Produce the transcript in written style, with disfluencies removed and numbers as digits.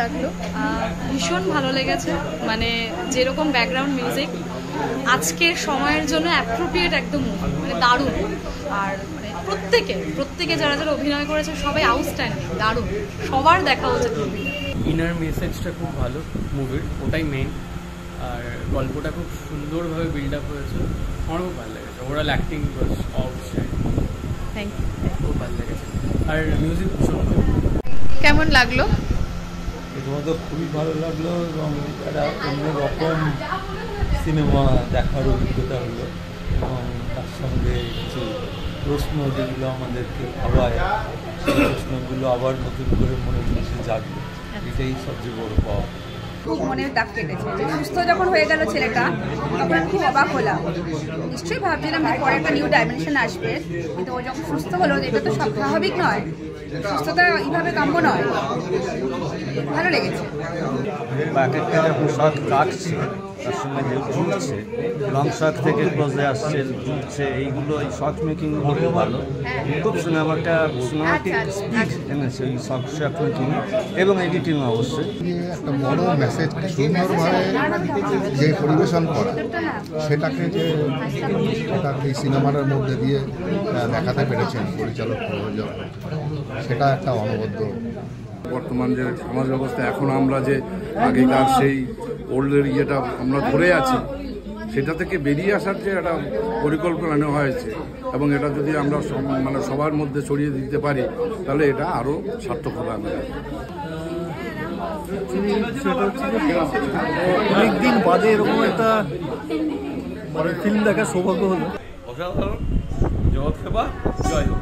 লাগলো? ভীষণ ভালো লেগেছে, মানে যেরকম ব্যাকগ্রাউন্ড মিউজিক আজকের সময়ের জন্য অ্যাপ্রোপ্রিয়েট একদম, মানে দারুণ। আর মানে প্রত্যেকে যারা যারা অভিনয় করেছে সবাই আউটস্ট্যান্ডিং, দারুণ, সবার দেখা উচিত। ইনার মেসেজটা খুব ভালো মুভির, ওটাই মেইন। আর গল্পটা খুব সুন্দরভাবে বিল্ড আপ হয়েছে, আমার খুব ভালো লেগেছে। Oral acting was outstanding, thank you, খুব ভালো লেগেছে। আর মিউজিক ভীষণ ভালো। কেমন লাগলো? প্রথমত খুবই ভালো লাগলো এবং একটা অন্যরকম সিনেমা দেখার অভিজ্ঞতা হলো এবং তার সঙ্গে কিছু প্রশ্ন যেগুলো আমাদেরকে ভাবায় সেই প্রশ্নগুলো আবার নতুন করে মনে জিনিসে জাগলো, এটাই সবচেয়ে বড় পাওয়া। খুব মনের দাগ কেটেছে। সুস্থ যখন হয়ে গেল ছেলেটা তখন আমি খুব অবাক হলাম। নিশ্চয়ই ভাবছিলাম যে পরে একটা নিউ ডাইমেনশন আসবে, কিন্তু ও যখন সুস্থ হলো এটা তো সব স্বাভাবিক নয়, সুস্থতা এইভাবে কাম্য নয়। ভালো লেগেছে। পোশাক কাটছে, তার সঙ্গে যে ঝুলছে, লং শট থেকে ক্লোজে আসছে, ঝুলছে, এইগুলো এই শর্ট মেকিং খুব ভালো, খুব সিনেমাটিক স্পিড এনেছে এই শর্ট মেকিং এবং এডিটিং অবশ্যই। একটা বড় মেসেজ সুন্দরভাবে যে পরিবেশন করা, সেটাকে যে এই সিনেমার মধ্যে দিয়ে দেখাতে পেরেছেন পরিচালক, সেটা একটা অনবদ্য। বর্তমান যে সমাজ ব্যবস্থা, এখন আমরা যে আগেকার সেই ওল্ডের ইয়েটা আমরা ধরে আছি, সেটা থেকে বেরিয়ে আসার যে একটা পরিকল্পনা নেওয়া হয়েছে এবং এটা যদি আমরা মানে সবার মধ্যে ছড়িয়ে দিতে পারি তাহলে এটা আরও সার্থকতা আনবে। অনেকদিন বাদে এরকম একটা ফিল্ম দেখার সৌভাগ্য হলো। অসাধারণ, জগৎ সেবা, জয় হোক।